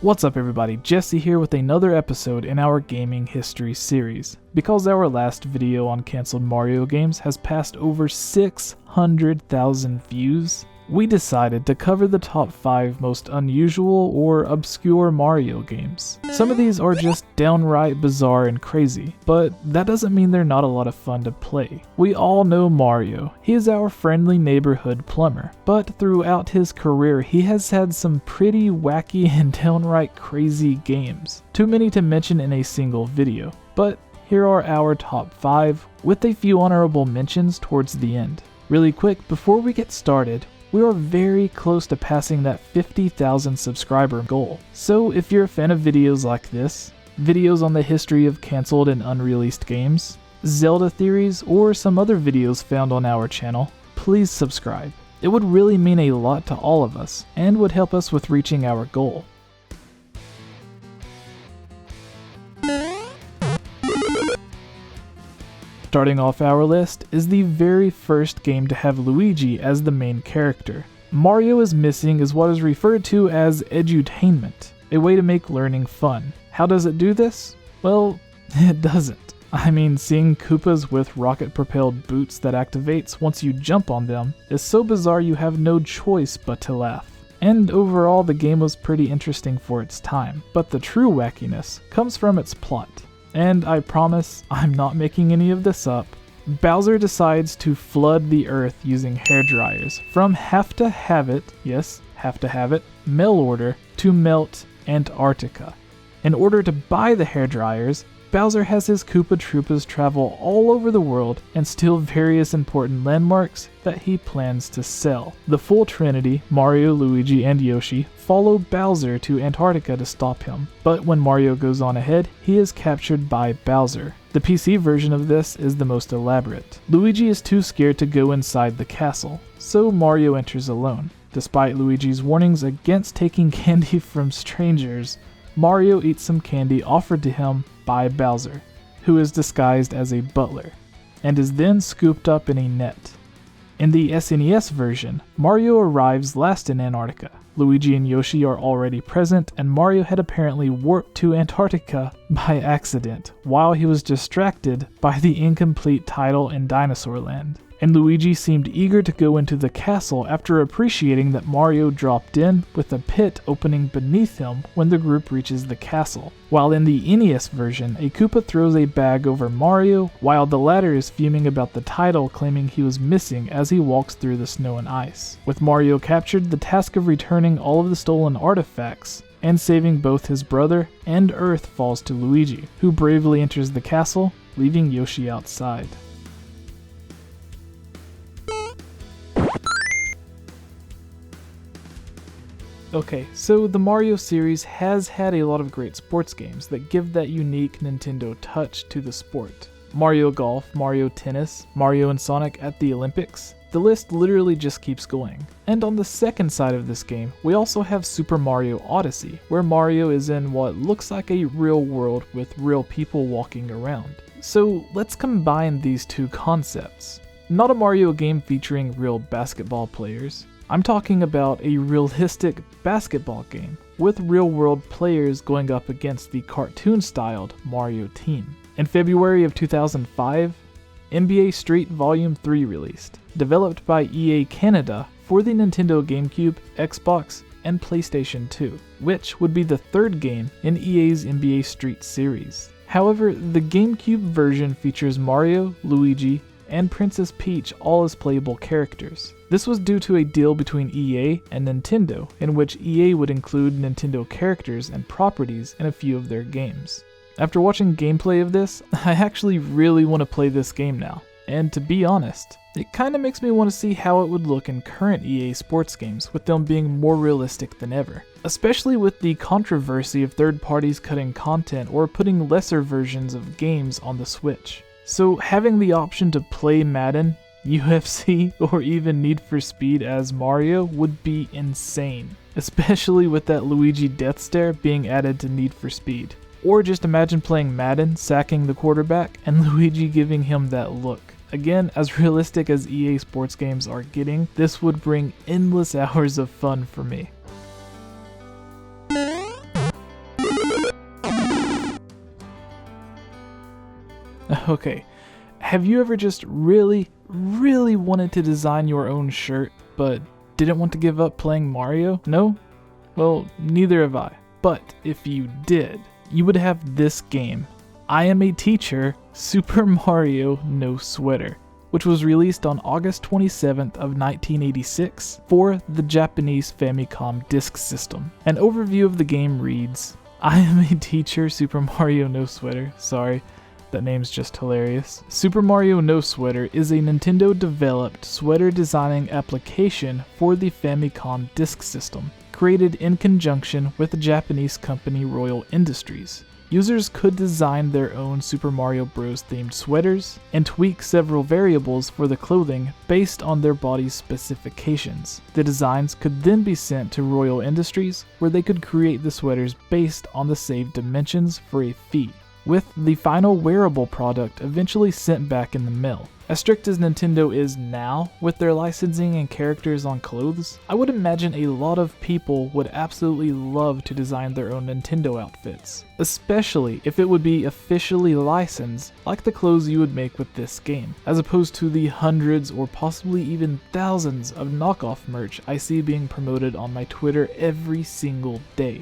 What's up everybody, Jesse here with another episode in our gaming history series. Because our last video on cancelled Mario games has passed over 600,000 views, we decided to cover the top 5 most unusual or obscure Mario games. Some of these are just downright bizarre and crazy, but that doesn't mean they're not a lot of fun to play. We all know Mario. He is our friendly neighborhood plumber, but throughout his career he has had some pretty wacky and downright crazy games. Too many to mention in a single video, but here are our top 5 with a few honorable mentions towards the end. Really quick, before we get started, we are very close to passing that 50,000 subscriber goal. So if you're a fan of videos like this, videos on the history of cancelled and unreleased games, Zelda theories, or some other videos found on our channel, please subscribe. It would really mean a lot to all of us, and would help us with reaching our goal. Starting off our list is the very first game to have Luigi as the main character. Mario is Missing is what is referred to as edutainment, a way to make learning fun. How does it do this? Well, it doesn't. I mean, seeing Koopas with rocket-propelled boots that activates once you jump on them is so bizarre you have no choice but to laugh. And overall, the game was pretty interesting for its time, but the true wackiness comes from its plot. And I promise, I'm not making any of this up. Bowser decides to flood the earth using hairdryers from have to have it, yes, have to have it, mail order to melt Antarctica. In order to buy the hairdryers, Bowser has his Koopa Troopas travel all over the world and steal various important landmarks that he plans to sell. The full trinity, Mario, Luigi, and Yoshi, follow Bowser to Antarctica to stop him. But when Mario goes on ahead, he is captured by Bowser. The PC version of this is the most elaborate. Luigi is too scared to go inside the castle, so Mario enters alone. Despite Luigi's warnings against taking candy from strangers, Mario eats some candy offered to him by Bowser, who is disguised as a butler, and is then scooped up in a net. In the SNES version, Mario arrives last in Antarctica. Luigi and Yoshi are already present, and Mario had apparently warped to Antarctica by accident, while he was distracted by the incomplete title in Dinosaur Land. And Luigi seemed eager to go into the castle after appreciating that Mario dropped in with a pit opening beneath him when the group reaches the castle. While in the NES version, a Koopa throws a bag over Mario, while the latter is fuming about the title, claiming he was missing as he walks through the snow and ice. With Mario captured, the task of returning all of the stolen artifacts and saving both his brother and Earth falls to Luigi, who bravely enters the castle, leaving Yoshi outside. Okay, so the Mario series has had a lot of great sports games that give that unique Nintendo touch to the sport. Mario Golf, Mario Tennis, Mario and Sonic at the Olympics. The list literally just keeps going. And on the second side of this game, we also have Super Mario Odyssey, where Mario is in what looks like a real world with real people walking around. So let's combine these two concepts. Not a Mario game featuring real basketball players. I'm talking about a realistic basketball game with real-world players going up against the cartoon-styled Mario team. In February of 2005, NBA Street Volume 3 released, developed by EA Canada for the Nintendo GameCube, Xbox, and PlayStation 2, which would be the third game in EA's NBA Street series. However, the GameCube version features Mario, Luigi, and Princess Peach all as playable characters. This was due to a deal between EA and Nintendo, in which EA would include Nintendo characters and properties in a few of their games. After watching gameplay of this, I actually really want to play this game now. And to be honest, it kinda makes me want to see how it would look in current EA sports games, with them being more realistic than ever. Especially with the controversy of third parties cutting content or putting lesser versions of games on the Switch. So having the option to play Madden, UFC, or even Need for Speed as Mario would be insane. Especially with that Luigi death stare being added to Need for Speed. Or just imagine playing Madden, sacking the quarterback, and Luigi giving him that look. Again, as realistic as EA sports games are getting, this would bring endless hours of fun for me. Okay, have you ever just really wanted to design your own shirt, but didn't want to give up playing Mario? No? Well, neither have I. But if you did, you would have this game, I Am a Teacher, Super Mario No Sweater, which was released on August 27th of 1986 for the Japanese Famicom Disk System. An overview of the game reads, I Am a Teacher, Super Mario No Sweater, sorry, that name's just hilarious. Super Mario No Sweater is a Nintendo-developed sweater designing application for the Famicom Disk System, created in conjunction with the Japanese company Royal Industries. Users could design their own Super Mario Bros. Themed sweaters and tweak several variables for the clothing based on their body's specifications. The designs could then be sent to Royal Industries, where they could create the sweaters based on the saved dimensions for a fee, with the final wearable product eventually sent back in the mail. As strict as Nintendo is now with their licensing and characters on clothes, I would imagine a lot of people would absolutely love to design their own Nintendo outfits, especially if it would be officially licensed like the clothes you would make with this game, as opposed to the hundreds or possibly even thousands of knockoff merch I see being promoted on my Twitter every single day.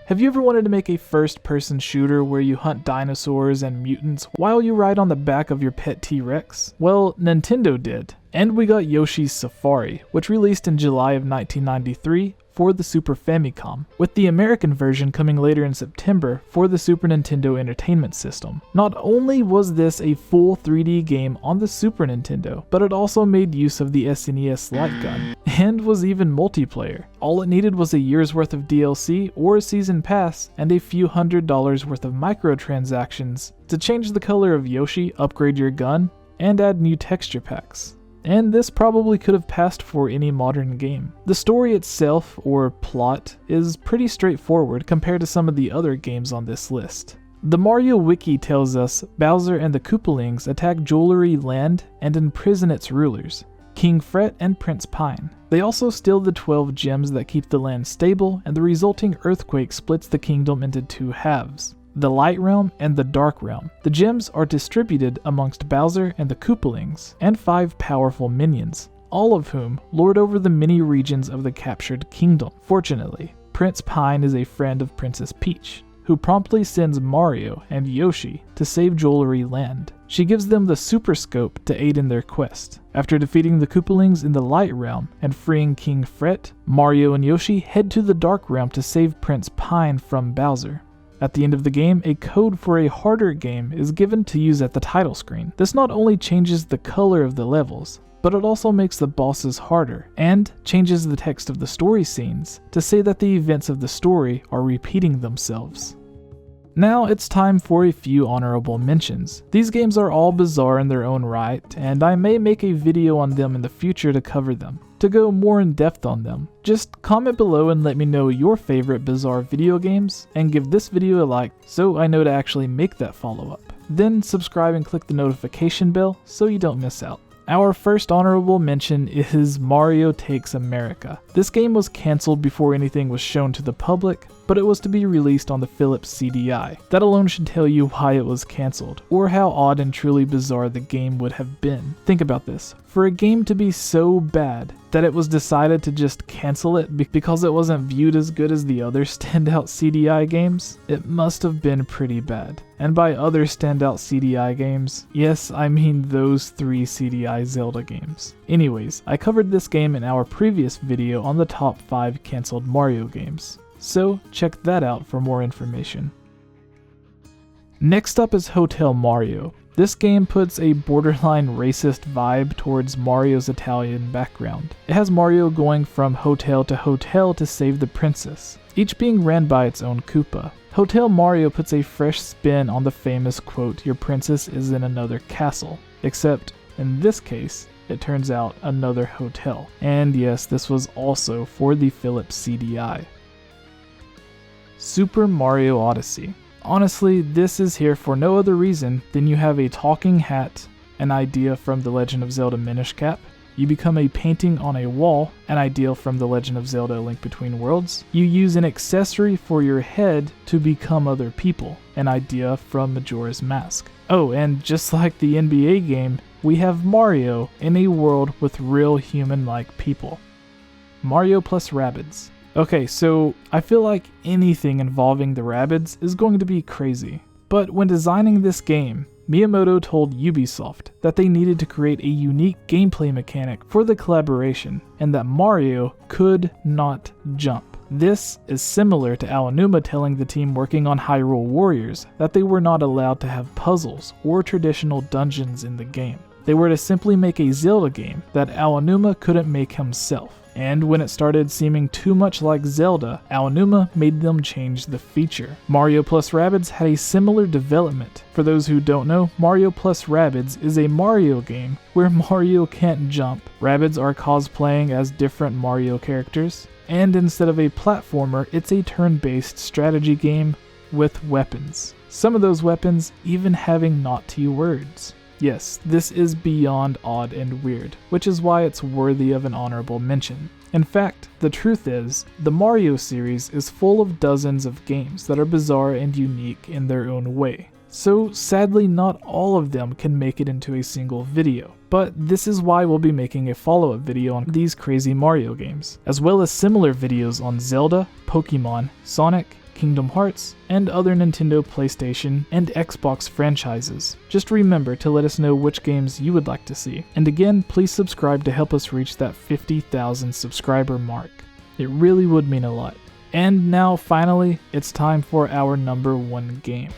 Have you ever wanted to make a first-person shooter where you hunt dinosaurs and mutants while you ride on the back of your pet T-Rex? Well, Nintendo did. And we got Yoshis Safari, which released in July of 1993 for the Super Famicom, with the American version coming later in September for the Super Nintendo Entertainment System. Not only was this a full 3D game on the Super Nintendo, but it also made use of the SNES light gun, and was even multiplayer. All it needed was a year's worth of DLC or a season pass, and a few $100s worth of microtransactions to change the color of Yoshi, upgrade your gun, and add new texture packs. And this probably could have passed for any modern game. The story itself, or plot, is pretty straightforward compared to some of the other games on this list. The Mario Wiki tells us Bowser and the Koopalings attack Jewelry Land and imprison its rulers, King Fret and Prince Pine. They also steal the 12 gems that keep the land stable, and the resulting earthquake splits the kingdom into two halves, the Light Realm and the Dark Realm. The gems are distributed amongst Bowser and the Koopalings, and 5 powerful minions, all of whom lord over the many regions of the captured kingdom. Fortunately, Prince Pine is a friend of Princess Peach, who promptly sends Mario and Yoshi to save Jewelry Land. She gives them the Super Scope to aid in their quest. After defeating the Koopalings in the Light Realm and freeing King Fret, Mario and Yoshi head to the Dark Realm to save Prince Pine from Bowser. At the end of the game, a code for a harder game is given to use at the title screen. This not only changes the color of the levels, but it also makes the bosses harder, and changes the text of the story scenes to say that the events of the story are repeating themselves. Now it's time for a few honorable mentions. These games are all bizarre in their own right, and I may make a video on them in the future to cover them. To go more in depth on them, just comment below and let me know your favorite bizarre video games, and give this video a like so I know to actually make that follow-up. Then subscribe and click the notification bell so you don't miss out. Our first honorable mention is Mario Takes America. This game was cancelled before anything was shown to the public, but it was to be released on the Phillips CDI. That alone should tell you why it was cancelled, or how odd and truly bizarre the game would have been. Think about this. For a game to be so bad that it was decided to just cancel it because it wasn't viewed as good as the other standout CDI games, it must have been pretty bad. And by other standout CDI games, yes, I mean those 3 CDI Zelda games. Anyways, I covered this game in our previous video on the top 5 cancelled Mario games, so check that out for more information. Next up is Hotel Mario. This game puts a borderline racist vibe towards Mario's Italian background. It has Mario going from hotel to save the princess, each being ran by its own Koopa. Hotel Mario puts a fresh spin on the famous quote, "Your princess is in another castle," except in this case, it turns out another hotel. And yes, this was also for the Phillips CDI. Super Mario Odyssey. Honestly, this is here for no other reason than you have a talking hat, an idea from The Legend of Zelda Minish Cap, You become a painting on a wall, an idea from The Legend of Zelda: A Link Between Worlds. You use an accessory for your head to become other people, an idea from Majora's Mask. Oh, and just like the NBA game, we have Mario in a world with real human-like people. Mario plus Rabbids. Okay, so I feel like anything involving the Rabbids is going to be crazy. But when designing this game, Miyamoto told Ubisoft that they needed to create a unique gameplay mechanic for the collaboration, and that Mario could not jump. This is similar to Aonuma telling the team working on Hyrule Warriors that they were not allowed to have puzzles or traditional dungeons in the game. They were to simply make a Zelda game that Aonuma couldn't make himself. And when it started seeming too much like Zelda, Aonuma made them change the feature. Mario plus Rabbids had a similar development. For those who don't know, Mario plus Rabbids is a Mario game where Mario can't jump. Rabbids are cosplaying as different Mario characters, and instead of a platformer, it's a turn-based strategy game with weapons. Some of those weapons even having naughty words. Yes, this is beyond odd and weird, which is why it's worthy of an honorable mention. In fact, the truth is, the Mario series is full of dozens of games that are bizarre and unique in their own way. So sadly, not all of them can make it into a single video. But this is why we'll be making a follow-up video on these crazy Mario games, as well as similar videos on Zelda, Pokemon, Sonic, Kingdom Hearts, and other Nintendo, PlayStation, and Xbox franchises. Just remember to let us know which games you would like to see. And again, please subscribe to help us reach that 50,000 subscriber mark. It really would mean a lot. And now, finally, it's time for our number one game.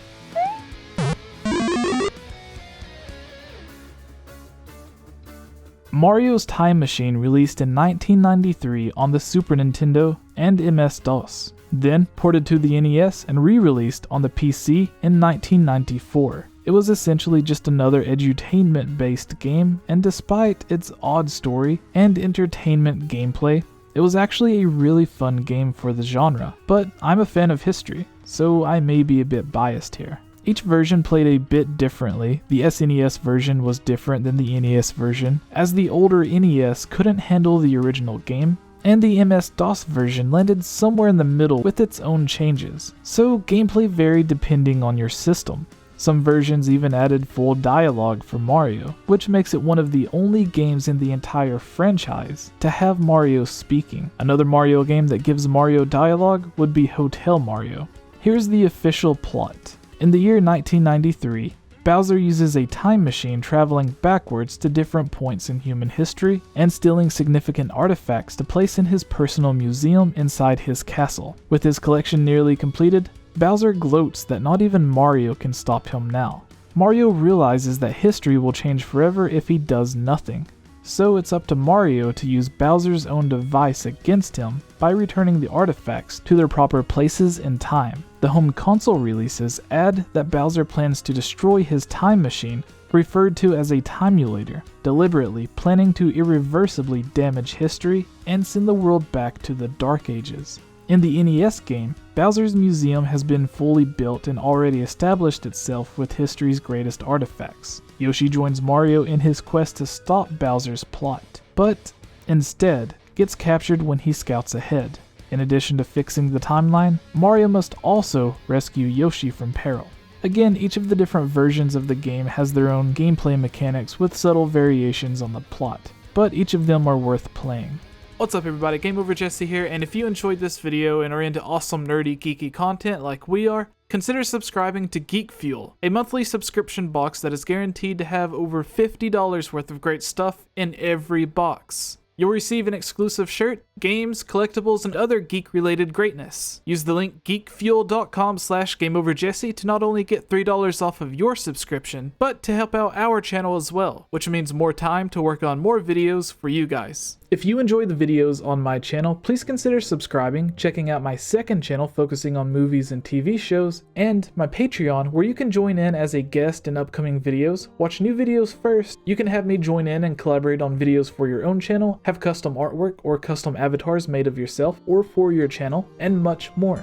Mario's Time Machine released in 1993 on the Super Nintendo and MS-DOS. Then ported to the NES and re-released on the PC in 1994. It was essentially just another edutainment-based game, and despite its odd story and entertainment gameplay, it was actually a really fun game for the genre. But I'm a fan of history, so I may be a bit biased here. Each version played a bit differently. The SNES version was different than the NES version, as the older NES couldn't handle the original game, and the MS-DOS version landed somewhere in the middle with its own changes, so gameplay varied depending on your system. Some versions even added full dialogue for Mario, which makes it one of the only games in the entire franchise to have Mario speaking. Another Mario game that gives Mario dialogue would be Hotel Mario. Here's the official plot. In the year 1993, Bowser uses a time machine traveling backwards to different points in human history and stealing significant artifacts to place in his personal museum inside his castle. With his collection nearly completed, Bowser gloats that not even Mario can stop him now. Mario realizes that history will change forever if he does nothing. So it's up to Mario to use Bowser's own device against him by returning the artifacts to their proper places in time. The home console releases add that Bowser plans to destroy his time machine, referred to as a timulator, deliberately planning to irreversibly damage history and send the world back to the Dark Ages. In the NES game, Bowser's museum has been fully built and already established itself with history's greatest artifacts. Yoshi joins Mario in his quest to stop Bowser's plot, but instead gets captured when he scouts ahead. In addition to fixing the timeline, Mario must also rescue Yoshi from peril. Again, each of the different versions of the game has their own gameplay mechanics with subtle variations on the plot, but each of them are worth playing. What's up everybody, Game Over Jesse here, and if you enjoyed this video and are into awesome nerdy geeky content like we are, consider subscribing to Geek Fuel, a monthly subscription box that is guaranteed to have over $50 worth of great stuff in every box. You'll receive an exclusive shirt, games, collectibles, and other geek-related greatness. Use the link geekfuel.com/GameOverJesse to not only get $3 off of your subscription, but to help out our channel as well, which means more time to work on more videos for you guys. If you enjoy the videos on my channel, please consider subscribing, checking out my second channel focusing on movies and TV shows, and my Patreon where you can join in as a guest in upcoming videos, watch new videos first, you can have me join in and collaborate on videos for your own channel, have custom artwork or custom avatars made of yourself or for your channel, and much more.